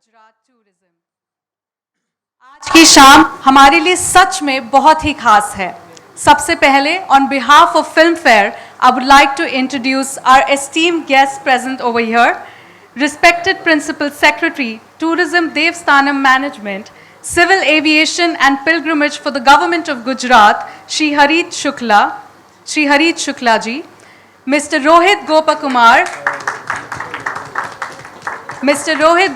Gujarat tourism. आज की शाम हमारे लिए सच में बहुत ही खास है। सबसे पहले on behalf of Filmfare, I would like to introduce our esteemed guests present over here. Respected Principal Secretary, Tourism Devsthanam Management, Civil Aviation and Pilgrimage for the Government of Gujarat, Shri Harit Shukla ji, Mr. Rohit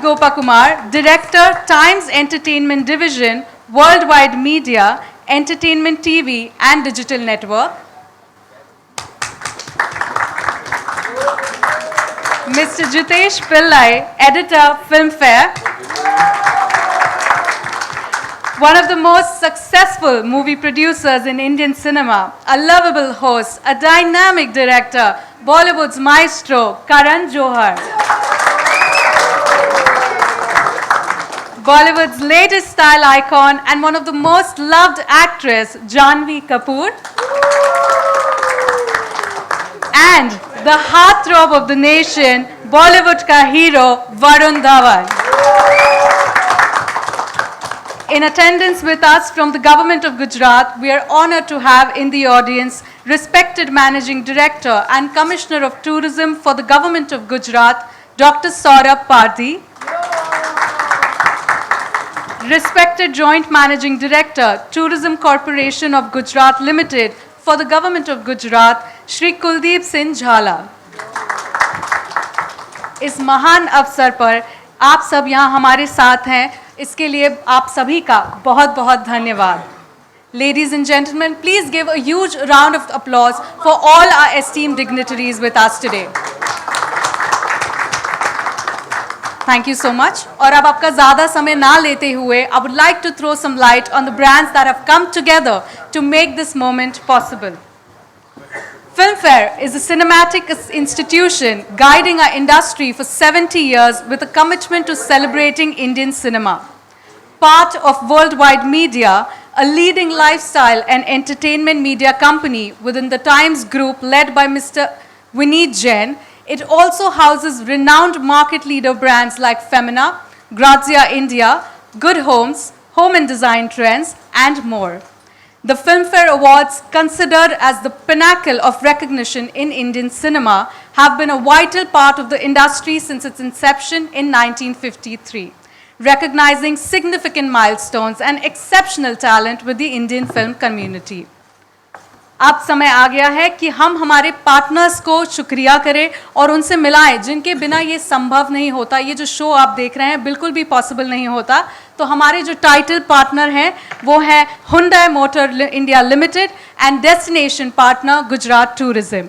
Gopakumar, Director, Times Entertainment Division, Worldwide Media, Entertainment TV and Digital Network. Mr. Jitesh Pillai, Editor, Filmfare. One of the most successful movie producers in Indian cinema, a lovable host, a dynamic director, Bollywood's maestro, Karan Johar. Bollywood's latest style icon and one of the most loved actress, Janhvi Kapoor. And the heartthrob of the nation, Bollywood ka hero, Varun Dhawan. In attendance with us from the Government of Gujarat, we are honored to have in the audience respected Managing Director and Commissioner of Tourism for the Government of Gujarat, Dr. Saurabh Parthi. Respected Joint Managing Director, Tourism Corporation of Gujarat Limited for the Government of Gujarat, Shri Kuldeep Singh Jhala. इस महान अवसर पर आप सब यहाँ हमारे साथ हैं, इसके लिए आप सभी का बहुत बहुत धन्यवाद. Ladies and gentlemen, please give a huge round of applause for all our esteemed dignitaries with us today. Thank you so much. और अब आपका ज़्यादा समय ना लेते हुए, I would like to throw some light on the brands that have come together to make this moment possible. Filmfare is a cinematic institution guiding our industry for 70 years with a commitment to celebrating Indian cinema. Part of Worldwide Media, a leading lifestyle and entertainment media company within the Times Group led by Mr. Vineet Jain, it also houses renowned market leader brands like Femina, Grazia India, Good Homes, Home and Design Trends, and more. The Filmfare Awards, considered as the pinnacle of recognition in Indian cinema, have been a vital part of the industry since its inception in 1953, recognizing significant milestones and exceptional talent with the Indian film community. अब समय आ गया है कि हम हमारे partners को शुक्रिया करें और उनसे मिलाएं जिनके बिना ये संभव नहीं होता. ये जो शो आप देख रहे हैं बिल्कुल भी पॉसिबल नहीं होता. तो हमारे जो टाइटल पार्टनर हैं वो है Hyundai Motor India Limited and destination partner Gujarat tourism.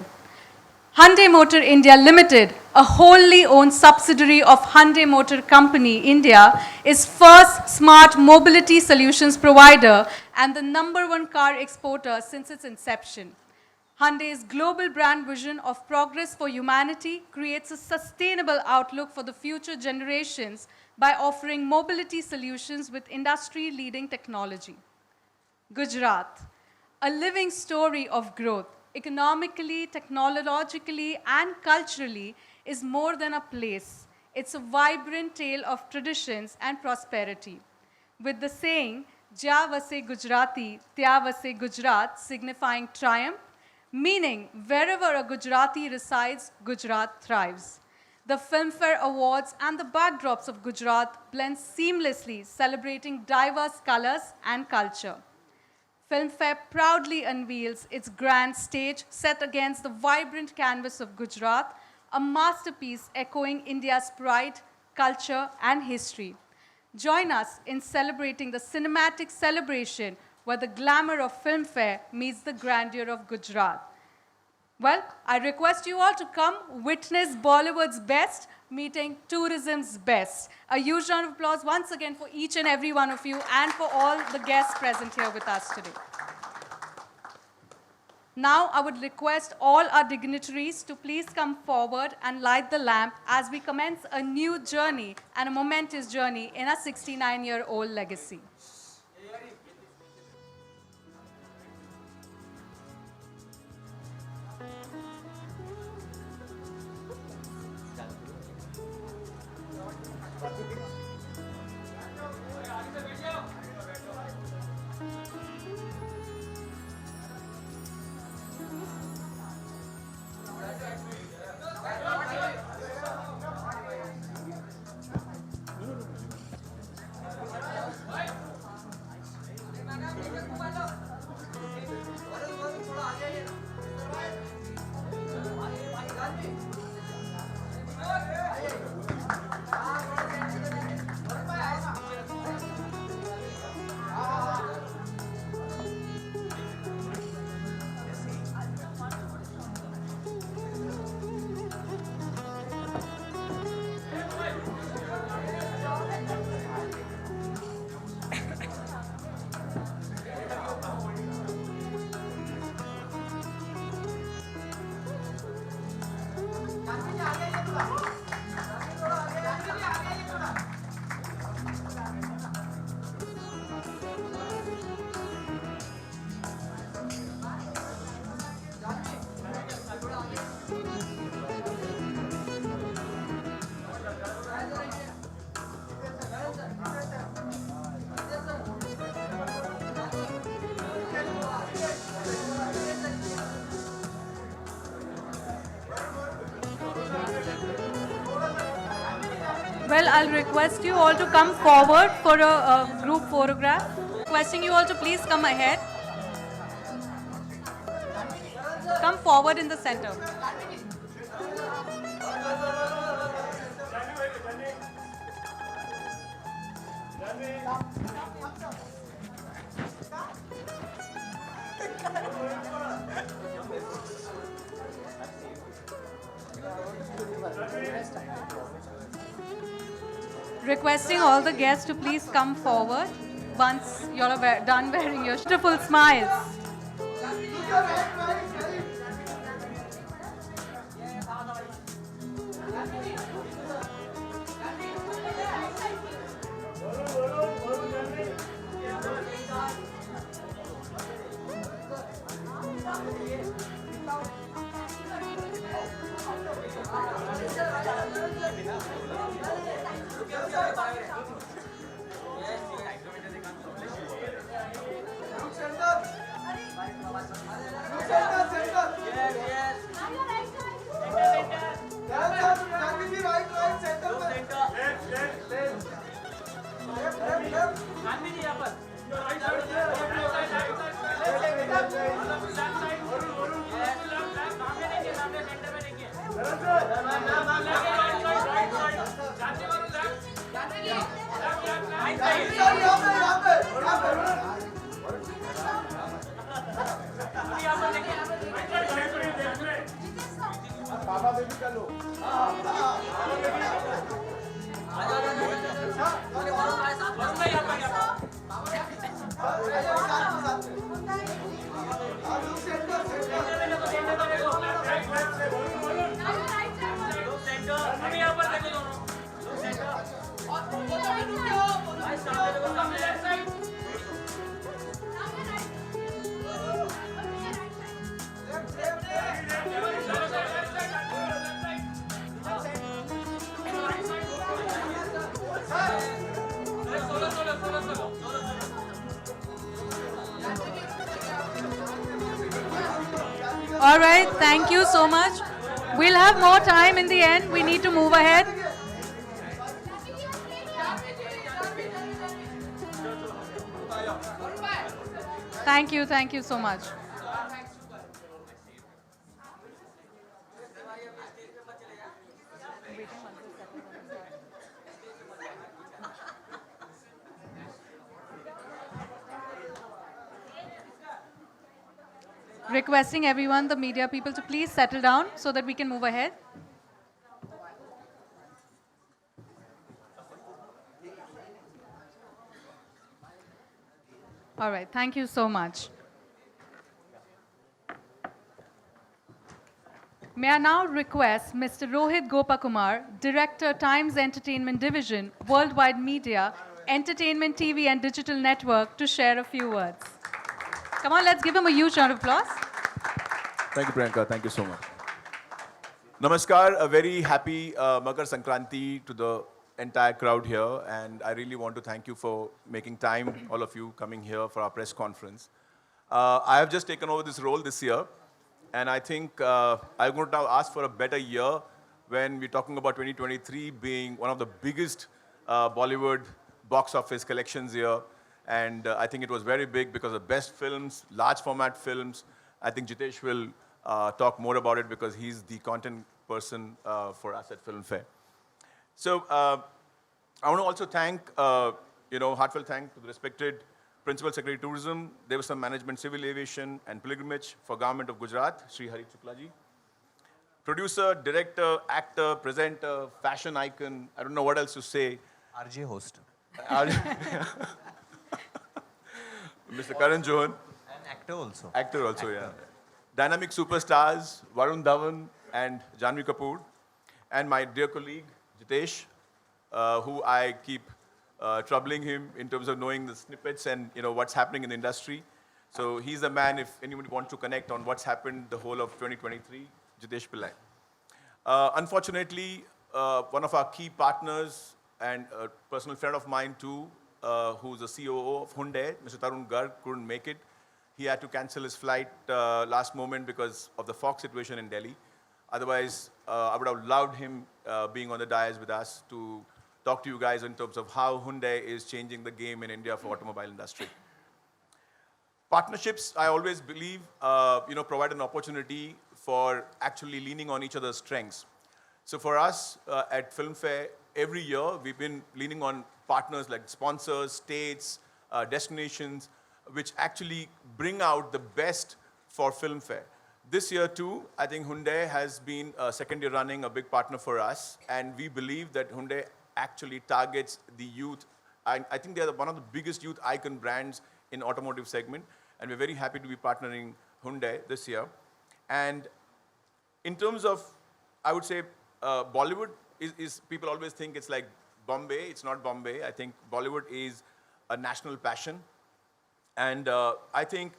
Hyundai Motor India Limited, a wholly owned subsidiary of Hyundai Motor Company India, is first smart mobility solutions provider and the #1 car exporter since its inception. Hyundai's global brand vision of progress for humanity creates a sustainable outlook for the future generations by offering mobility solutions with industry-leading technology. Gujarat, a living story of growth, economically, technologically, and culturally, is more than a place. It's a vibrant tale of traditions and prosperity. With the saying, "Jya vase Gujarati, tya vase Gujarat," signifying triumph, meaning wherever a Gujarati resides, Gujarat thrives. The Filmfare Awards and the backdrops of Gujarat blend seamlessly, celebrating diverse colors and culture. Filmfare proudly unveils its grand stage set against the vibrant canvas of Gujarat, a masterpiece echoing India's pride, culture, and history. Join us in celebrating the cinematic celebration where the glamour of Filmfare meets the grandeur of Gujarat. Well, I request you all to come witness Bollywood's best meeting tourism's best. A huge round of applause once again for each and every one of you and for all the guests present here with us today. Now, I would request all our dignitaries to please come forward and light the lamp as we commence a new journey and a momentous journey in our 69-year-old legacy. Well, I'll request you all to come forward for a group photograph. Requesting you all to please come ahead. Come forward in the center. Requesting all the guests to please come forward once you're done wearing your beautiful smiles. All right, thank you so much. We'll have more time in the end. We need to move ahead. Thank you so much. Requesting everyone, the media people, to please settle down so that we can move ahead. All right, thank you so much. May I now request Mr. Rohit Gopakumar, Director, Times Entertainment Division, Worldwide Media, Entertainment TV and Digital Network, to share a few words. Come on, let's give him a huge round of applause. Thank you, Priyanka. Thank you so much. Namaskar. A very happy Makar Sankranti to the entire crowd here. And I really want to thank you for making time, all of you coming here for our press conference. I have just taken over this role this year. And I think I'm going to now ask for a better year when we're talking about 2023 being one of the biggest Bollywood box office collections year. And I think it was very big because of best films, large format films. I think Jitesh will talk more about it because he's the content person for us at Filmfare. So I want to also thank, heartfelt thank to the respected Principal Secretary Tourism, Devasam Management, Civil Aviation and Pilgrimage for Government of Gujarat, Sri Hari Chuklaji. Producer, director, actor, presenter, fashion icon, I don't know what else to say. RJ host. Mr. Karan Johar. And actor also. Actor also, yeah. Dynamic superstars, Varun Dhawan and Janhvi Kapoor. And my dear colleague, Jitesh, who I keep troubling him in terms of knowing the snippets and what's happening in the industry. So he's the man if anybody wants to connect on what's happened the whole of 2023, Jitesh Pillai. Unfortunately, one of our key partners and a personal friend of mine too, who's the COO of Hyundai, Mr. Tarun Garg, couldn't make it. He had to cancel his flight last moment because of the fog situation in Delhi. Otherwise, I would have loved him being on the dais with us to talk to you guys in terms of how Hyundai is changing the game in India for automobile industry. Partnerships, I always believe, provide an opportunity for actually leaning on each other's strengths. So for us at Filmfare, every year we've been leaning on partners like sponsors, states, destinations, which actually bring out the best for Filmfare. This year too, I think Hyundai has been second year running a big partner for us, and we believe that Hyundai actually targets the youth. I think they're one of the biggest youth icon brands in automotive segment, and we're very happy to be partnering Hyundai this year. And in terms of, I would say, Bollywood is people always think it's like Bombay. It's not Bombay. I think Bollywood is a national passion. And I think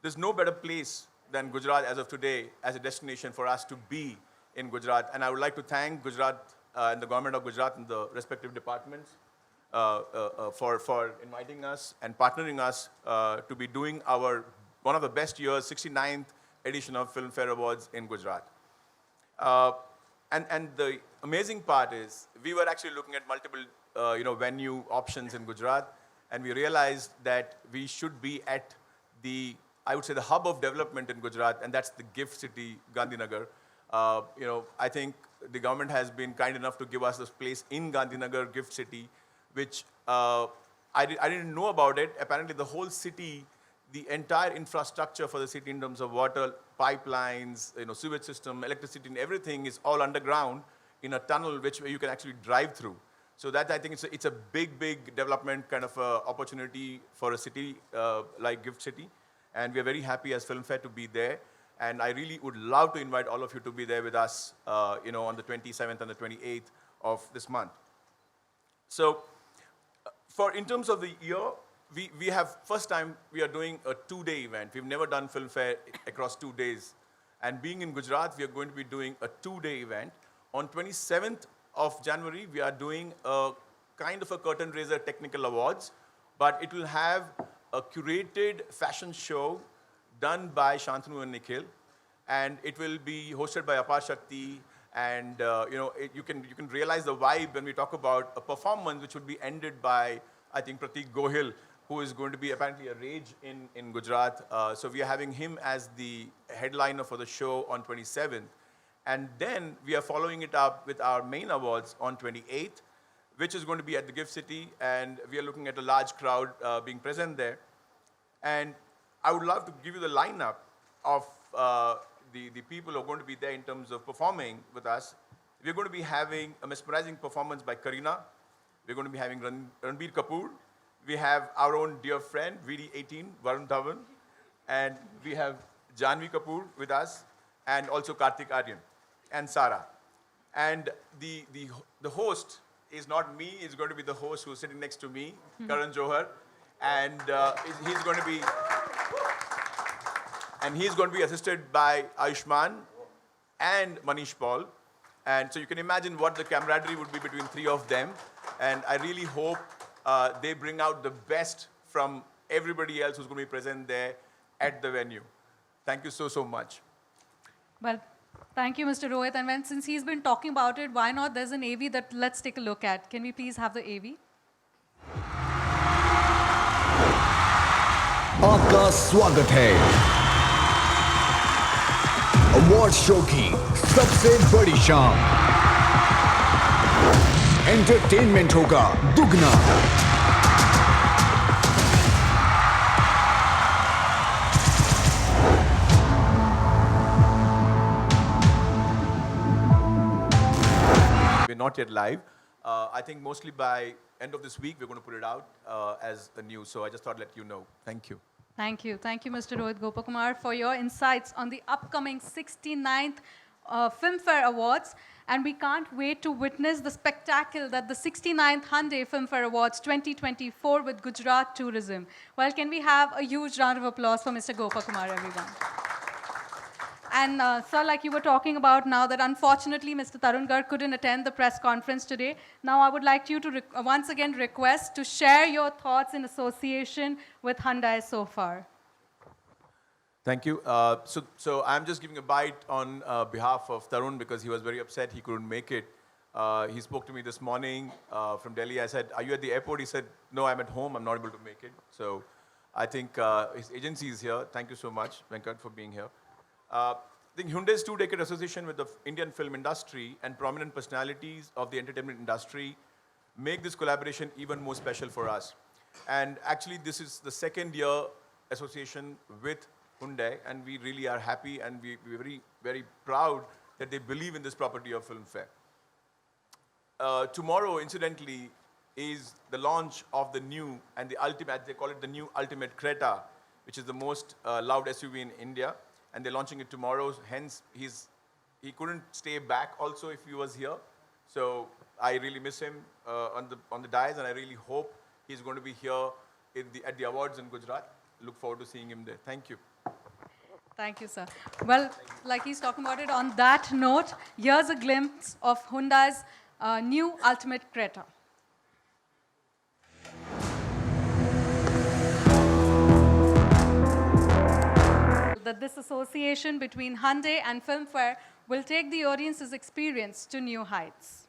there's no better place than Gujarat as of today as a destination for us to be in Gujarat. And I would like to thank Gujarat and the government of Gujarat and the respective departments for inviting us and partnering us to be doing our one of the best years, 69th edition of Filmfare Awards in Gujarat. And the amazing part is we were actually looking at multiple venue options in Gujarat, and we realized that we should be at the, I would say, the hub of development in Gujarat, and that's the gift city, Gandhinagar. I think the government has been kind enough to give us this place in Gandhinagar, gift city, which I didn't know about it. Apparently the whole city, the entire infrastructure for the city in terms of water, pipelines, sewage system, electricity, and everything is all underground in a tunnel which you can actually drive through. So that, I think, it's a big development kind of opportunity for a city like Gift City. And we are very happy as Filmfare to be there. And I really would love to invite all of you to be there with us, on the 27th and the 28th of this month. So in terms of the year, we have, first time we are doing a 2-day event. We've never done Filmfare across 2 days. And being in Gujarat, we are going to be doing a 2-day event. On 27th of January, we are doing a kind of a curtain raiser technical awards, but it will have a curated fashion show done by Shantanu and Nikhil, and it will be hosted by Apar Shakti, and you can realize the vibe when we talk about a performance which would be ended by, I think, Pratik Gohil, who is going to be apparently a rage in Gujarat. So we are having him as the headliner for the show on 27th. And then we are following it up with our main awards on 28th, which is going to be at the Gift City, and we are looking at a large crowd being present there. And I would love to give you the lineup of the people who are going to be there in terms of performing with us. We're going to be having a mesmerizing performance by Kareena. We're going to be having Janhvi Kapoor. We have our own dear friend, VD18, Varun Dhawan. And we have Janhvi Kapoor with us, and also Karthik Aryan and Sara. And the host is not me, it's going to be the host who's sitting next to me, Karan Johar. And he's going to be assisted by Ayushman and Manish Paul. And so you can imagine what the camaraderie would be between three of them. And I really hope they bring out the best from everybody else who's going to be present there at the venue. Thank you so much. Well, thank you, Mr. Rohit. And since he's been talking about it, why not? There's an AV that let's take a look at. Can we please have the AV? आपका स्वागत है award show की सबसे बड़ी शाम entertainment होगा दुगना We're not yet live. I think mostly by end of this week, we're going to put it out as the news. So I just thought I'd let you know. Thank you. Thank you. Thank you, Mr. Rohit Gopakumar, for your insights on the upcoming 69th Filmfare Awards. And we can't wait to witness the spectacle that the 69th Hyundai Filmfare Awards 2024 with Gujarat Tourism. Well, can we have a huge round of applause for Mr. Gopakumar, everyone? And sir, like you were talking about now that unfortunately Mr. Tarun Garg couldn't attend the press conference today. Now I would like you to once again request to share your thoughts in association with Hyundai so far. Thank you. So I'm just giving a bite on behalf of Tarun because he was very upset he couldn't make it. He spoke to me this morning from Delhi. I said, "Are you at the airport?" He said, "No, I'm at home. I'm not able to make it." So I think his agency is here. Thank you so much, Venkat, for being here. I think Hyundai's two-decade association with the Indian film industry and prominent personalities of the entertainment industry make this collaboration even more special for us. And actually, this is the second year association with Hyundai, and we really are happy and we're very, very proud that they believe in this property of Filmfare. Tomorrow, incidentally, is the launch of the new and the ultimate, they call it the new Ultimate Creta, which is the most loud SUV in India. And they're launching it tomorrow. Hence, he couldn't stay back also if he was here. So I really miss him on the dais, and I really hope he's going to be here at the awards in Gujarat. Look forward to seeing him there. Thank you. Thank you, sir. Well, like he's talking about it, on that note, here's a glimpse of Hyundai's new Ultimate Creta. That this association between Hyundai and Filmfare will take the audience's experience to new heights.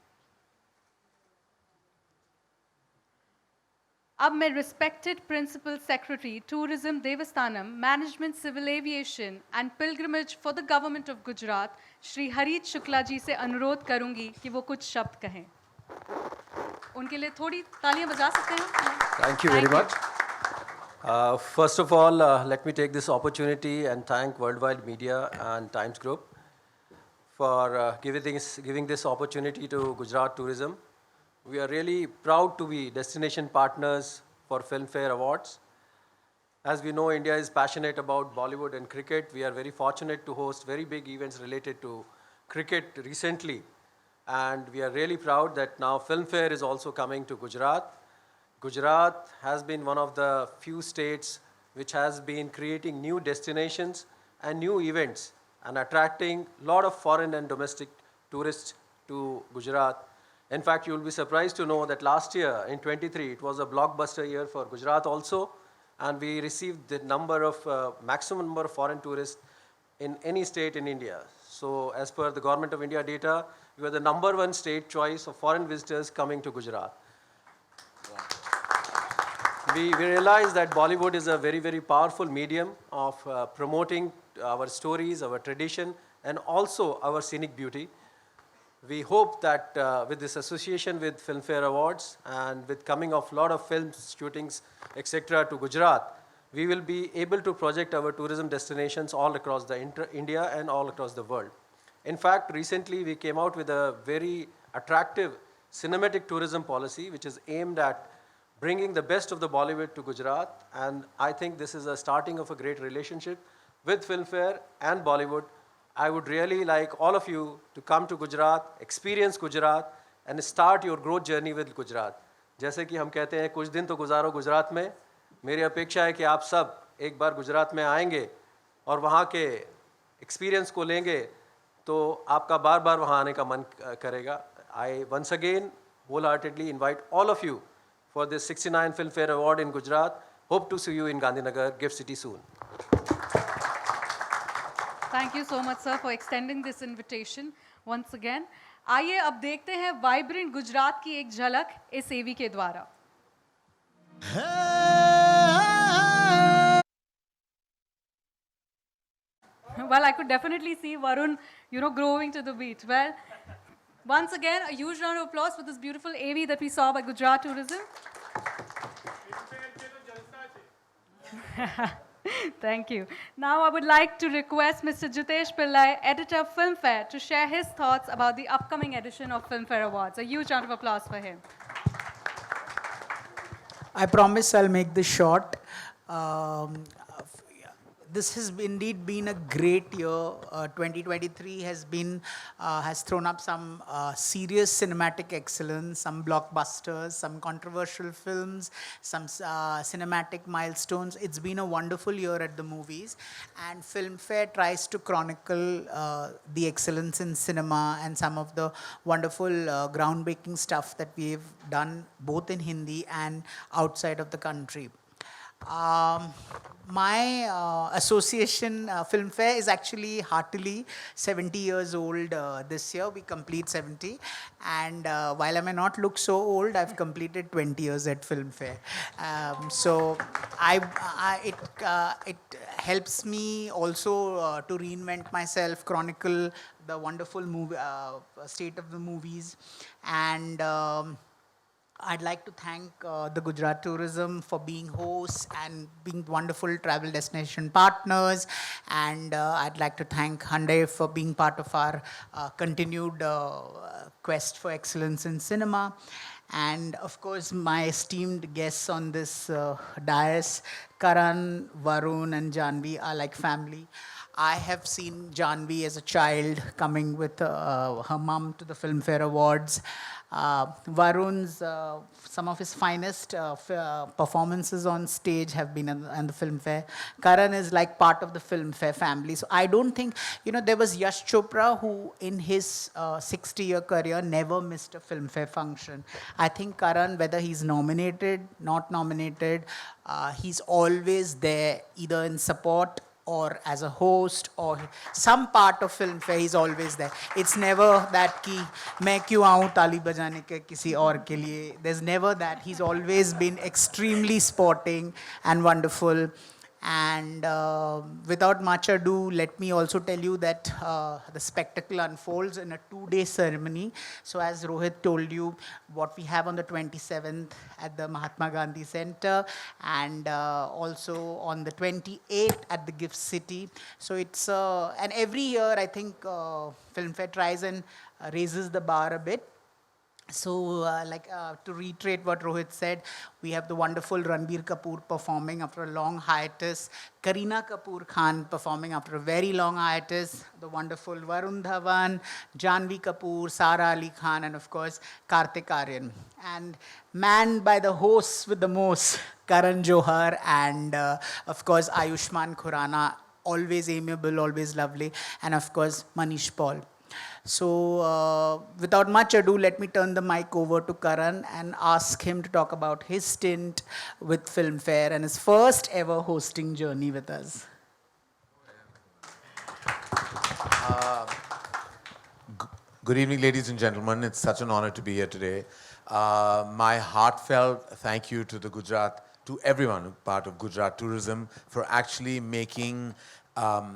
अब मैं respected Principal Secretary, Tourism Devasthanam, Management Civil Aviation and Pilgrimage for the Government of Gujarat, Shri Harish Shukla ji से अनुरोध करूंगी कि वो कुछ शब्द कहें. उनके लिए थोड़ी तालियां बजा सकते हैं? Thank you very much. First of all, let me take this opportunity and thank Worldwide Media and Times Group for giving this opportunity to Gujarat Tourism. We are really proud to be destination partners for Filmfare Awards. As we know, India is passionate about Bollywood and cricket. We are very fortunate to host very big events related to cricket recently. And we are really proud that now Filmfare is also coming to Gujarat. Gujarat has been one of the few states which has been creating new destinations and new events and attracting a lot of foreign and domestic tourists to Gujarat. In fact, you will be surprised to know that last year, in 23, it was a blockbuster year for Gujarat also, and we received the maximum number of foreign tourists in any state in India. So as per the Government of India data, we are the #1 state choice of foreign visitors coming to Gujarat. We realize that Bollywood is a very, very powerful medium of promoting our stories, our tradition, and also our scenic beauty. We hope that with this association with Filmfare Awards and with coming of a lot of film shootings, etc. to Gujarat, we will be able to project our tourism destinations all across India and all across the world. In fact, recently we came out with a very attractive cinematic tourism policy which is aimed at bringing the best of the Bollywood to Gujarat, and I think this is a starting of a great relationship with Filmfare and Bollywood. I would really like all of you to come to Gujarat, experience Gujarat, and start your growth journey with Gujarat. जैसे कि हम कहते हैं कुछ दिन तो गुजारो गुजरात में, मेरी अपेक्षा है कि आप सब एक बार गुजरात में आएंगे और वहाँ के एक्सपीरियंस को लेंगे तो आपका बार बार वहाँ आने का मन करेगा. I once again wholeheartedly invite all of you for this 69th Filmfare Award in Gujarat. Hope to see you in Gandhinagar, Gift City soon. Thank you so much, sir, for extending this invitation once again. आइए अब देखते हैं vibrant Gujarat की एक झलक इस एवी के द्वारा. Well, I could definitely see Varun, growing to the beat. Well, once again, a huge round of applause for this beautiful AV that we saw by Gujarat Tourism. Thank you. Now I would like to request Mr. Jitesh Pillai, editor of Filmfare, to share his thoughts about the upcoming edition of Filmfare Awards. A huge round of applause for him. I promise I'll make this short. This has indeed been a great year. 2023 has thrown up some serious cinematic excellence, some blockbusters, some controversial films, some cinematic milestones. It's been a wonderful year at the movies, and Filmfare tries to chronicle the excellence in cinema and some of the wonderful groundbreaking stuff that we've done both in Hindi and outside of the country. My association, Filmfare, is actually heartily 70 years old this year. We complete 70. And while I may not look so old, I've completed 20 years at Filmfare. So it helps me also to reinvent myself, chronicle the wonderful movie, state of the movies. And I'd like to thank the Gujarat Tourism for being hosts and being wonderful travel destination partners. And I'd like to thank Hyundai for being part of our continued quest for excellence in cinema. And of course, my esteemed guests on this dais, Karan, Varun, and Janhvi, are like family. I have seen Janhvi as a child coming with her mum to the Filmfare Awards. Varun's, some of his finest performances on stage have been in the Filmfare. Karan is like part of the Filmfare family. So I don't think, there was Yash Chopra who in his 60-year career never missed a Filmfare function. I think Karan, whether he's nominated, not nominated, he's always there either in support or as a host or some part of Filmfare, he's always there. It's never that ki main kyun aun taali bajane ke kisi aur ke liye. There's never that. He's always been extremely sporting and wonderful. And without much ado, let me also tell you that the spectacle unfolds in a 2-day ceremony. So as Rohit told you, what we have on the 27th at the Mahatma Gandhi Center and also on the 28th at the Gift City. So it's, and every year I think Filmfare tries and raises the bar a bit. So, to reiterate what Rohit said, we have the wonderful Ranbir Kapoor performing after a long hiatus, Kareena Kapoor Khan performing after a very long hiatus, the wonderful Varun Dhawan, Janhvi Kapoor, Sara Ali Khan, and of course, Kartik Aaryan. And manned by the hosts with the most, Karan Johar and of course, Ayushmann Khurrana, always amiable, always lovely, and of course, Manish Paul. So, without much ado, let me turn the mic over to Karan and ask him to talk about his stint with Filmfare and his first ever hosting journey with us. Good evening, ladies and gentlemen. It's such an honor to be here today. My heartfelt thank you to the Gujarat, to everyone part of Gujarat Tourism for actually making a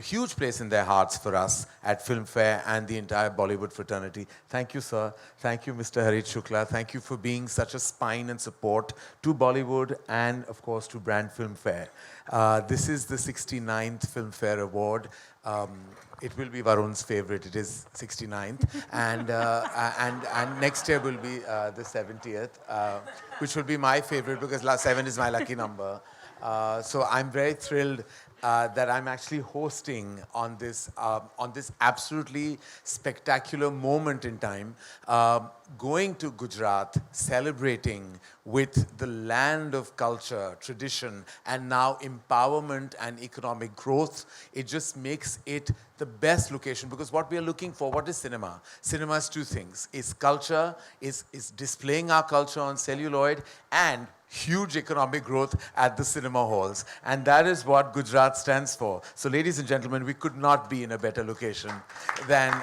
huge place in their hearts for us at Filmfare and the entire Bollywood fraternity. Thank you, sir. Thank you, Mr. Harit Shukla. Thank you for being such a spine and support to Bollywood and, of course, to Brand Filmfare. This is the 69th Filmfare Award. It will be Varun's favorite. It is 69th. And next year will be the 70th, which will be my favorite because 7 is my lucky number. So I'm very thrilled that I'm actually hosting on this absolutely spectacular moment in time, going to Gujarat, celebrating with the land of culture, tradition, and now empowerment and economic growth. It just makes it the best location because what we are looking for, what is cinema? Cinema is two things. It's culture, is displaying our culture on celluloid, and huge economic growth at the cinema halls. And that is what Gujarat stands for. So ladies and gentlemen, we could not be in a better location than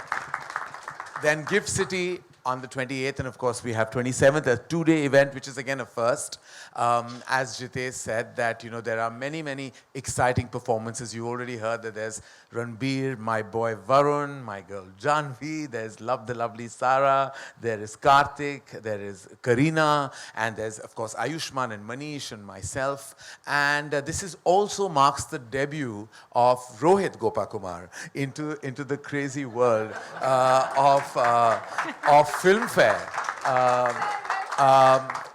Gift City on the 28th, and of course we have 27th, a 2-day event, which is again a first. As Jitesh said that, there are many, many exciting performances. You already heard that there's Ranbir, my boy Varun, my girl Janhvi, there's the lovely Sara, there is Kartik, there is Kareena, and there's of course Ayushmann and Manish and myself. And this is also marks the debut of Rohit Gopakumar into the crazy world of Filmfare.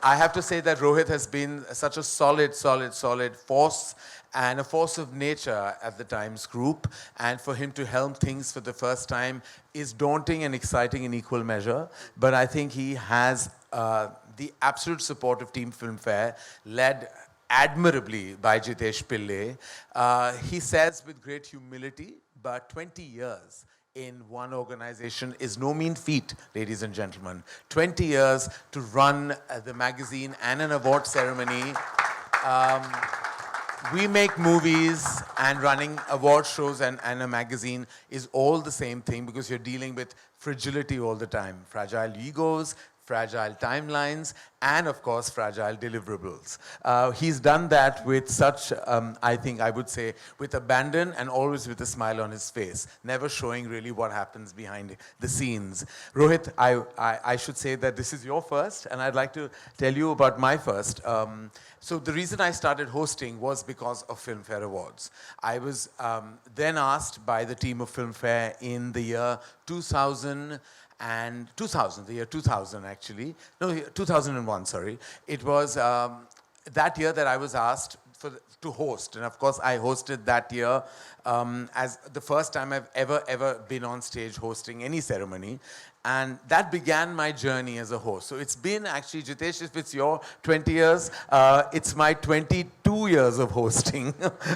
I have to say that Rohit has been such a solid force and a force of nature at the Times Group. And for him to helm things for the first time is daunting and exciting in equal measure. But I think he has the absolute support of Team Filmfare, led admirably by Jitesh Pillai. He says with great humility, but 20 years in one organization is no mean feat, ladies and gentlemen. 20 years to run the magazine and an award ceremony we make movies and running award shows and a magazine is all the same thing because you're dealing with fragility all the time. Fragile egos, fragile timelines, and of course, fragile deliverables. He's done that with such, I think I would say, with abandon and always with a smile on his face, never showing really what happens behind the scenes. Rohit, I should say that this is your first, and I'd like to tell you about my first. So the reason I started hosting was because of Filmfare Awards. I was then asked by the team of Filmfare in the year 2000, the year 2000 actually. No, 2001, sorry. It was that year that I was asked to host. And of course, I hosted that year as the first time I've ever been on stage hosting any ceremony. And that began my journey as a host. So it's been actually, Jitesh, if it's your 20 years, it's my 22 years of hosting.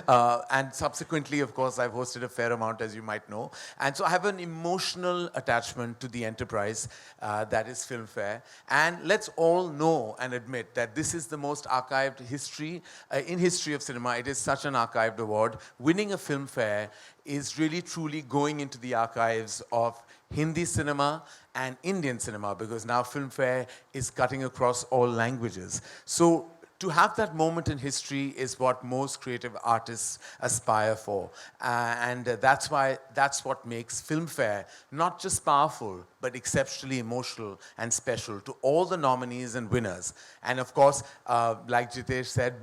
And subsequently, of course, I've hosted a fair amount, as you might know. And so I have an emotional attachment to the enterprise that is Filmfare. And let's all know and admit that this is the most archived history, in history of cinema. It is such an archived award. Winning a Filmfare is really truly going into the archives of Hindi cinema and Indian cinema, because now Filmfare is cutting across all languages. So to have that moment in history is what most creative artists aspire for. And that's what makes Filmfare not just powerful, but exceptionally emotional and special to all the nominees and winners. And of course, like Jitesh said,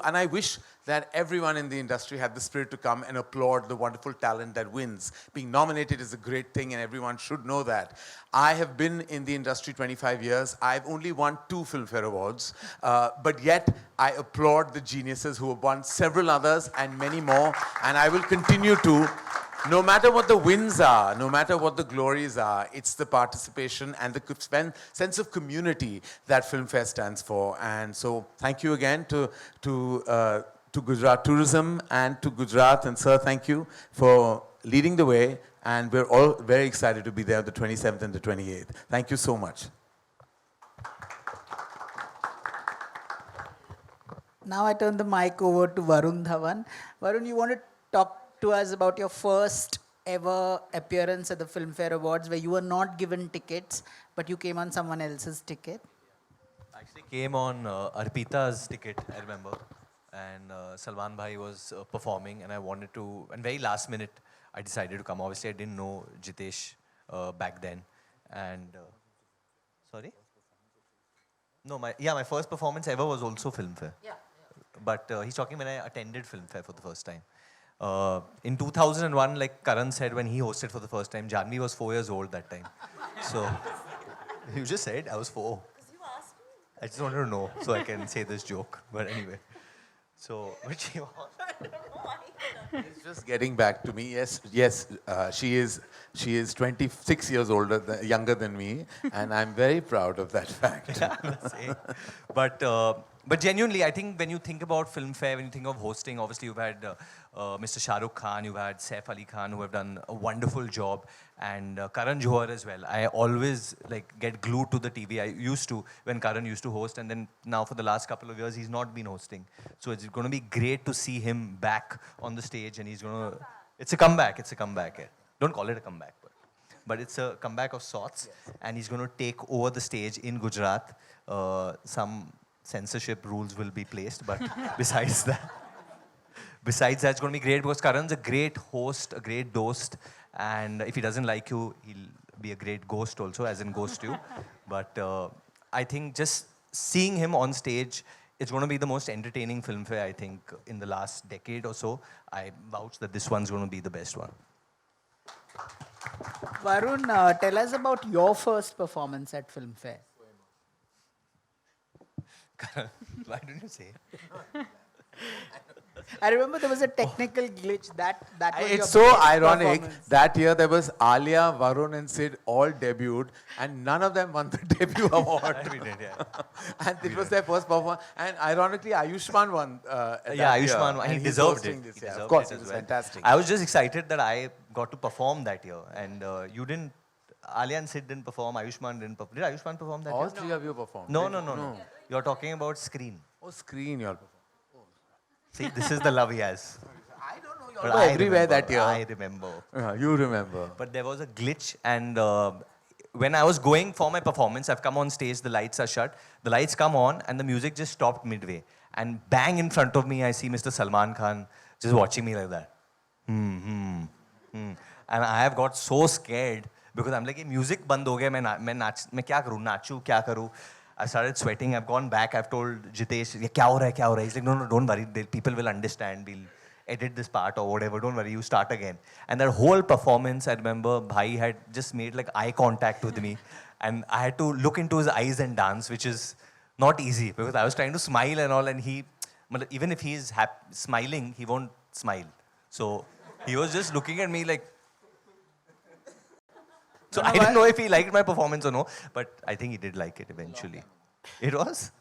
and I wish that everyone in the industry had the spirit to come and applaud the wonderful talent that wins. Being nominated is a great thing, and everyone should know that. I have been in the industry 25 years. I've only won 2 Filmfare Awards, but yet I applaud the geniuses who have won several others and many more, and I will continue to. No matter what the wins are, no matter what the glories are, it's the participation and the sense of community that Filmfare stands for. And so thank you again to Gujarat Tourism and to Gujarat. And sir, thank you for leading the way. And we're all very excited to be there the 27th and the 28th. Thank you so much. Now I turn the mic over to Varun Dhawan. Varun, you want to talk to us about your first ever appearance at the Filmfare Awards where you were not given tickets, but you came on someone else's ticket? I actually came on Arpita's ticket, I remember. And Salman Bhai was performing, and I wanted to, and very last minute, I decided to come. Obviously, I didn't know Jitesh back then. And, sorry? No, my first performance ever was also Filmfare. Yeah. But he's talking when I attended Filmfare for the first time. In 2001, like Karan said, when he hosted for the first time, Janhvi was 4 years old that time. So, you just said I was 4. Because you asked me. I just wanted to know so I can say this joke. But anyway. So, but she was. It's just getting back to me. Yes, she is 26 years younger than me, and I'm very proud of that fact. Yeah, I'm the same. But genuinely, I think when you think about Filmfare, when you think of hosting, obviously you've had Mr. Shah Rukh Khan, you've had Saif Ali Khan, who have done a wonderful job, and Karan Johar as well. I always get glued to the TV. I used to when Karan used to host, and then now for the last couple of years he's not been hosting. So it's going to be great to see him back on the stage, and he's going to. It's a comeback. It's a comeback. Yeah. Don't call it a comeback, but it's a comeback of sorts, yes. And he's going to take over the stage in Gujarat. Some censorship rules will be placed, but besides that, it's going to be great because Karan's a great host, a great dost, and if he doesn't like you, he'll be a great ghost also, as in ghost you. But I think just seeing him on stage, it's going to be the most entertaining Filmfare, I think, in the last decade or so. I vouch that this one's going to be the best one. Varun, tell us about your first performance at Filmfare. Why didn't you say? I remember there was a technical glitch that was It's your so best ironic. performance. That year there was Alia, Varun and Sid all debuted, and none of them won the debut award. We did, yeah. And it was their first performance. And ironically, Ayushmann won. Yeah, Ayushmann, and he deserved it. This He year. Of deserved course, it it was as well. fantastic. I was just excited that I got to perform that year, and you didn't. Alia and Sid didn't perform. Ayushmann didn't perform. Did Ayushmann perform that All year? three of you performed. No. You're talking about screen. Oh, screen you all performed. See, this is the love he has. I don't know. You But were everywhere that year. I remember. You remember. But there was a glitch, and when I was going for my performance, I've come on stage, the lights are shut, the lights come on, and the music just stopped midway. And bang in front of me, I see Mr. Salman Khan just watching me like that. And I have got so scared because I'm like, music band ho gaya, मैं क्या करूँ, नाचूँ, क्या करूँ? I started sweating. I've gone back. I've told Jitesh, ये क्या हो रहा है, क्या हो रहा है? He's like, no, don't worry. People will understand. We'll edit this part or whatever. Don't worry. You start again. And that whole performance, I remember, Bhai had just made like eye contact with me, and I had to look into his eyes and dance, which is not easy because I was trying to smile and all, and he, even if he is smiling, he won't smile. So he was just looking at me like. So I didn't know if he liked my performance or no, but I think he did like it eventually. It was?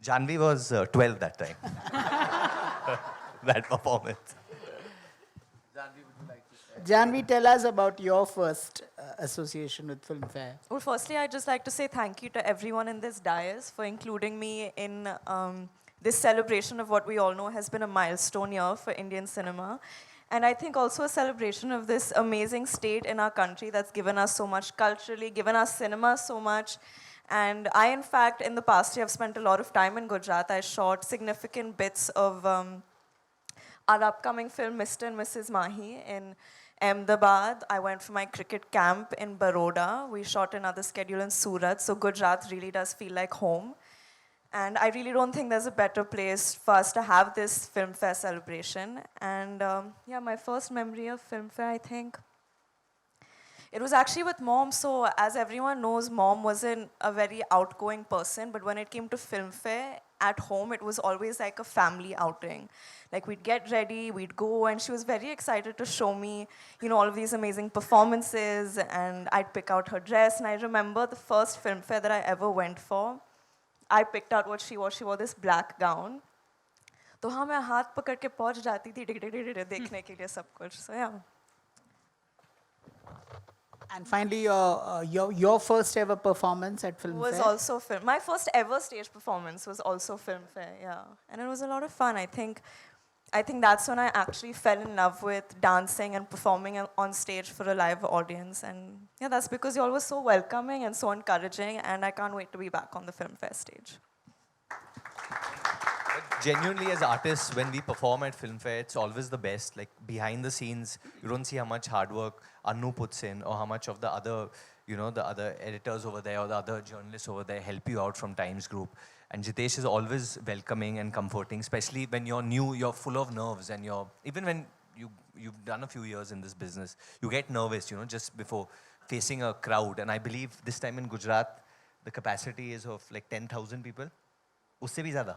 Janhvi was 12 that time. That performance. Janhvi, tell us about your first association with Filmfare. Well, firstly, I'd just like to say thank you to everyone in this dais for including me in this celebration of what we all know has been a milestone year for Indian cinema. And I think also a celebration of this amazing state in our country that's given us so much culturally, given us cinema so much. And I, in fact, in the past year, have spent a lot of time in Gujarat. I shot significant bits of our upcoming film, Mr. and Mrs. Mahi, in Ahmedabad. I went for my cricket camp in Baroda. We shot another schedule in Surat. So Gujarat really does feel like home. And I really don't think there's a better place for us to have this Filmfare celebration. And yeah, my first memory of Filmfare, I think, it was actually with Mom. So as everyone knows, Mom wasn't a very outgoing person. But when it came to Filmfare, at home, it was always like a family outing. Like we'd get ready, we'd go, and she was very excited to show me, you know, all of these amazing performances. And I'd pick out her dress. And I remember the first Filmfare that I ever went for. I picked out what she wore. She wore this black gown. तो हाँ मैं हाथ पकड़ के पहुँच जाती थी देखने के लिए सब कुछ. So yeah. And finally, your first ever performance at Filmfare? Was also film. My first ever stage performance was also Filmfare, yeah. And it was a lot of fun. I think that's when I actually fell in love with dancing and performing on stage for a live audience. And yeah, that's because you all were so welcoming and so encouraging, and I can't wait to be back on the Filmfare stage. But genuinely, as artists, when we perform at Filmfare, it's always the best. Like behind the scenes, you don't see how much hard work Anu puts in, or how much of the other, you know, the other editors over there or the other journalists over there help you out from Times Group. And Jitesh is always welcoming and comforting, especially when you're new, you're full of nerves, and even when you've done a few years in this business, you get nervous, you know, just before facing a crowd. And I believe this time in Gujarat, the capacity is of like 10,000 people. उससे भी ज़्यादा.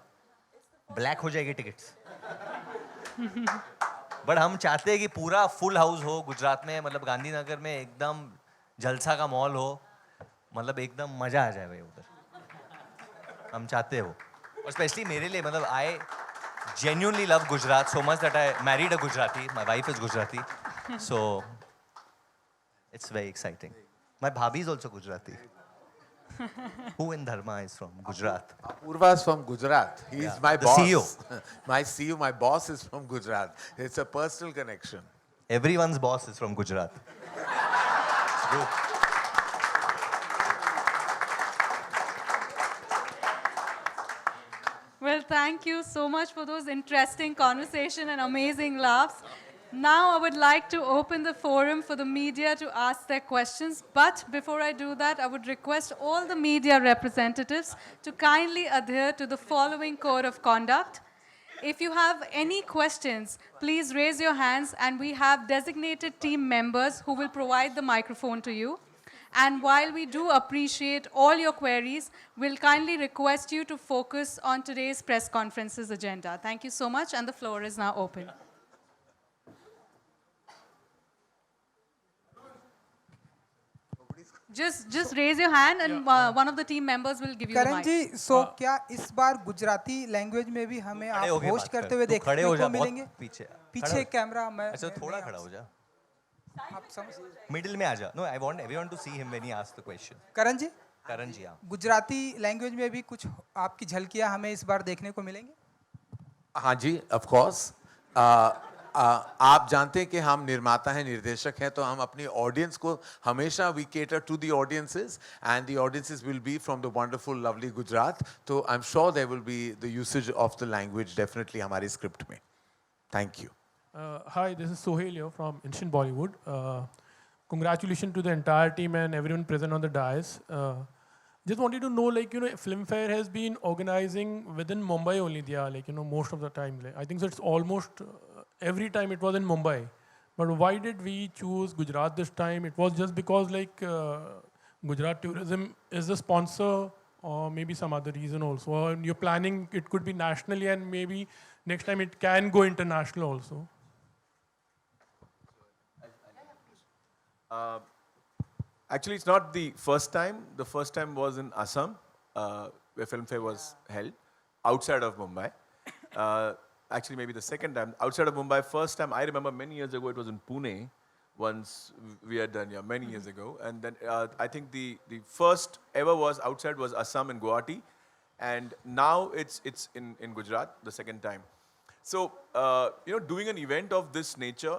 Black हो जाएगी tickets. But हम चाहते हैं कि पूरा full house हो गुजरात में, मतलब गांधीनगर में एकदम जलसा का मॉल हो, मतलब एकदम मजा आ जाए भाई उधर. हम चाहते हैं वो. और especially मेरे लिए, मतलब I genuinely love Gujarat so much that I married a Gujarati. My wife is Gujarati, so it's very exciting. My bhabhi is also Gujarati. Who in Dharma is from Gujarat? Apurva is from Gujarat. He is my the boss. CEO. My CEO, my boss is from Gujarat. It's a personal connection. Everyone's boss is from Gujarat. It's true. Well, thank you so much for those interesting conversation and amazing laughs. Now I would like to open the forum for the media to ask their questions. But before I do that, I would request all the media representatives to kindly adhere to the following code of conduct. If you have any questions, please raise your hands, and we have designated team members who will provide the microphone to you. And while we do appreciate all your queries, we'll kindly request you to focus on today's press conference's agenda. Thank you so much, and the floor is now open. Just raise your hand, and one of the team members will give you the Karan mic. जी, सो क्या इस बार Gujarati language में भी हमें आप host करते हुए देखने को मिलेंगे? पीछे कैमरा मैं अच्छा थोड़ा खड़ा हो जा. आप समझ मिडिल में आ जा. No, I want everyone to see him when he asks the question. करण जी, करण जी, हाँ. गुजराती लैंग्वेज में भी कुछ आपकी झलकियां हमें इस बार देखने को मिलेंगी? हाँ जी, of course. आप जानते हैं कि हम निर्माता हैं, निर्देशक हैं, तो हम अपनी ऑडियंस को हमेशा we cater to the audiences, and the audiences will be from the wonderful, lovely Gujarat. So I'm sure there will be the usage of the language definitely हमारी script में. Thank you. Hi, this is Sohail here from Instant Bollywood. Congratulations to the entire team and everyone present on the dais. Just wanted to know, like, Filmfare has been organizing within Mumbai only, most of the time. I think so it's almost every time it was in Mumbai. But why did we choose Gujarat this time? It was just because, Gujarat Tourism is the sponsor, or maybe some other reason also. Or you're planning it could be nationally, and maybe next time it can go international also. Actually, it's not the first time. The first time was in Assam, where Filmfare was held, outside of Mumbai. Actually, maybe the second time. Outside of Mumbai, first time, I remember many years ago, it was in Pune. Once we had done, yeah, many years ago. And then I think the first ever was outside was Assam and Guwahati. And now it's in Gujarat, the second time. So, doing an event of this nature,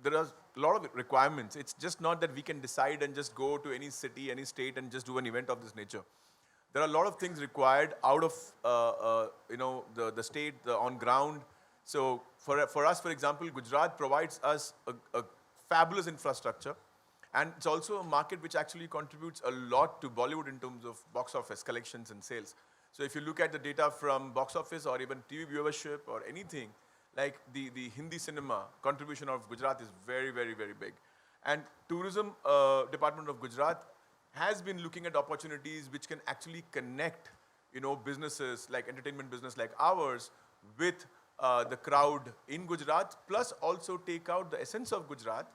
there are a lot of requirements. It's just not that we can decide and just go to any city, any state and just do an event of this nature. There are a lot of things required out of, the state, the on ground. So for us, for example, Gujarat provides us a fabulous infrastructure. And it's also a market which actually contributes a lot to Bollywood in terms of box office collections and sales. So if you look at the data from box office or even TV viewership or anything, like the Hindi cinema contribution of Gujarat is very, very, very big. And tourism department of Gujarat has been looking at opportunities which can actually connect, businesses like entertainment business like ours with the crowd in Gujarat, plus also take out the essence of Gujarat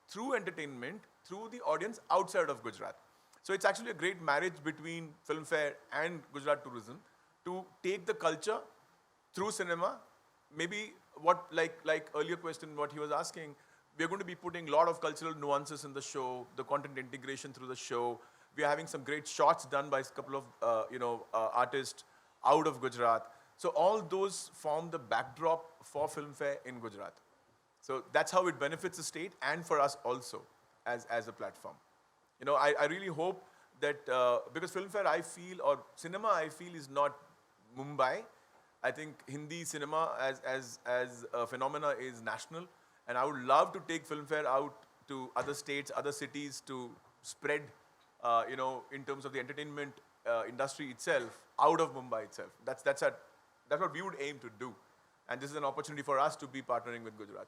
through entertainment, through the audience outside of Gujarat. So it's actually a great marriage between Filmfare and Gujarat tourism to take the culture through cinema. Maybe what, like earlier question, what he was asking, we're going to be putting a lot of cultural nuances in the show, the content integration through the show. We are having some great shots done by a couple of, artists out of Gujarat. So all those form the backdrop for Filmfare in Gujarat. So that's how it benefits the state and for us also as a platform. I really hope that, because Filmfare I feel, or cinema I feel is not Mumbai. I think Hindi cinema as a phenomena is national. And I would love to take Filmfare out to other states, other cities to spread, in terms of the entertainment industry itself, out of Mumbai itself. That's what we would aim to do. And this is an opportunity for us to be partnering with Gujarat.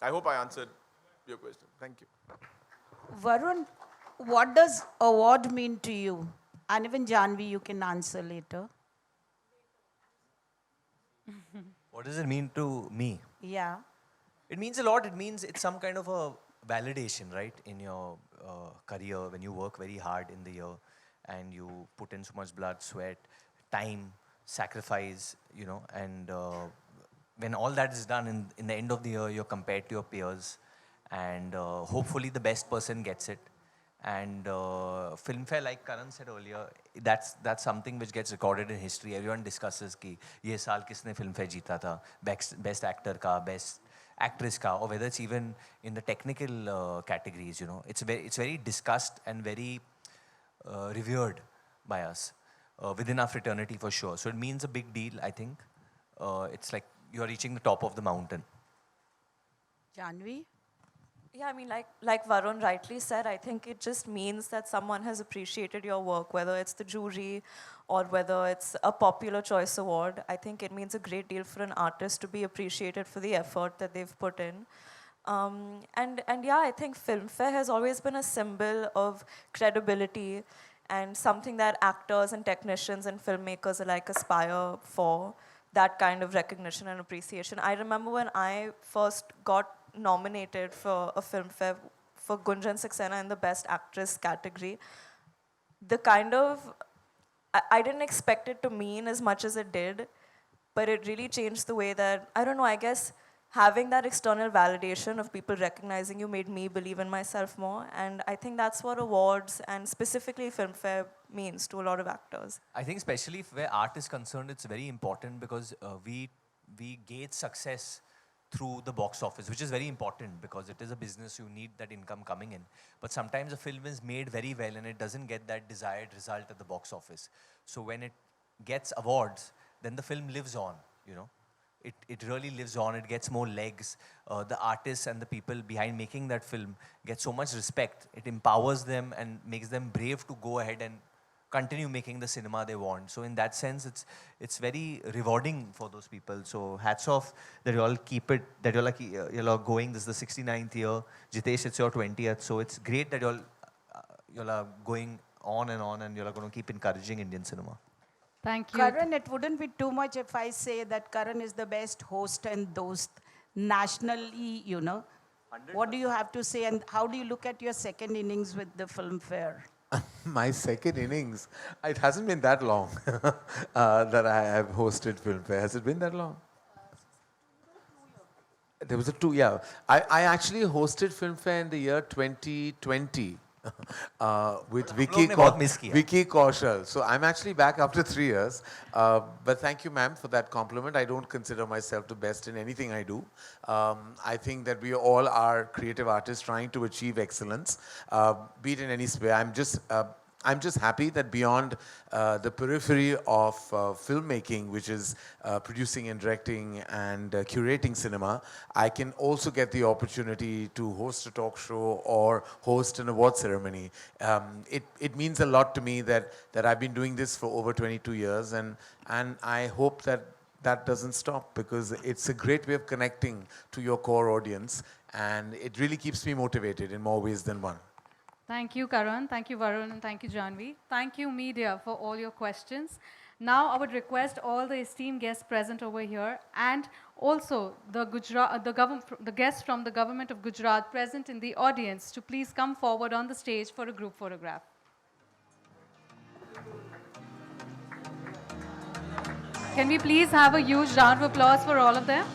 I hope I answered your question. Thank you. Varun, what does award mean to you? And even Janhvi, you can answer later. What does it mean to me? Yeah. It means a lot. It means it's some kind of a validation, right, in your career when you work very hard in the year and you put in so much blood, sweat, time, sacrifice, and when all that is done in the end of the year, you're compared to your peers, and hopefully the best person gets it. And Filmfare, like Karan said earlier, that's something which gets recorded in history. Everyone discusses कि ये साल किसने Filmfare जीता था, best actor का, best actress का, or whether it's even in the technical categories. It's very discussed and very revered by us within our fraternity for sure. So it means a big deal, I think. It's like you're reaching the top of the mountain. Janhvi? Yeah, I mean, like Varun rightly said, I think it just means that someone has appreciated your work, whether it's the jury or whether it's a popular choice award. I think it means a great deal for an artist to be appreciated for the effort that they've put in. And yeah, I think Filmfare has always been a symbol of credibility and something that actors and technicians and filmmakers alike aspire for, that kind of recognition and appreciation. I remember when I first got nominated for a Filmfare for Gunjan Saxena in the Best Actress category, the kind of, I didn't expect it to mean as much as it did, but it really changed the way that, I don't know, I guess having that external validation of people recognizing you made me believe in myself more. And I think that's what awards and specifically Filmfare means to a lot of actors. I think especially where art is concerned, it's very important because we we gauge success through the box office, which is very important because it is a business, you need that income coming in. But sometimes a film is made very well and it doesn't get that desired result at the box office. So when it gets awards, then the film lives on, you know. It really lives on, it gets more legs. The artists and the people behind making that film get so much respect. It empowers them and makes them brave to go ahead and continue making the cinema they want. So in that sense, it's very rewarding for those people. So hats off that you all keep it, that you're all going. This is the 69th year. Jitesh, it's your 20th. So it's great that you all are going on and you're going to keep encouraging Indian cinema. Thank you. Karan, it wouldn't be too much if I say that Karan is the best host and dost nationally, you know. 100%. What do you have to say, and how do you look at your second innings with the Filmfare? My second innings, it hasn't been that long that I have hosted Filmfare. Has it been that long? There was a 2, yeah. I actually hosted Filmfare in the year 2020 with Vicky Kaushal. So I'm actually back after 3 years. But thank you, ma'am, for that compliment. I don't consider myself the best in anything I do. I think that we all are creative artists trying to achieve excellence, be it in any sphere. I'm just happy that beyond the periphery of filmmaking, which is producing and directing and curating cinema, I can also get the opportunity to host a talk show or host an award ceremony. It means a lot to me that I've been doing this for over 22 years, and I hope that doesn't stop, because it's a great way of connecting to your core audience, and it really keeps me motivated in more ways than one. Thank you, Karan. Thank you, Varun. And thank you, Janhvi. Thank you, media, for all your questions. Now, I would request all the esteemed guests present over here, and also the guests from the government of Gujarat present in the audience, to please come forward on the stage for a group photograph. Can we please have a huge round of applause for all of them?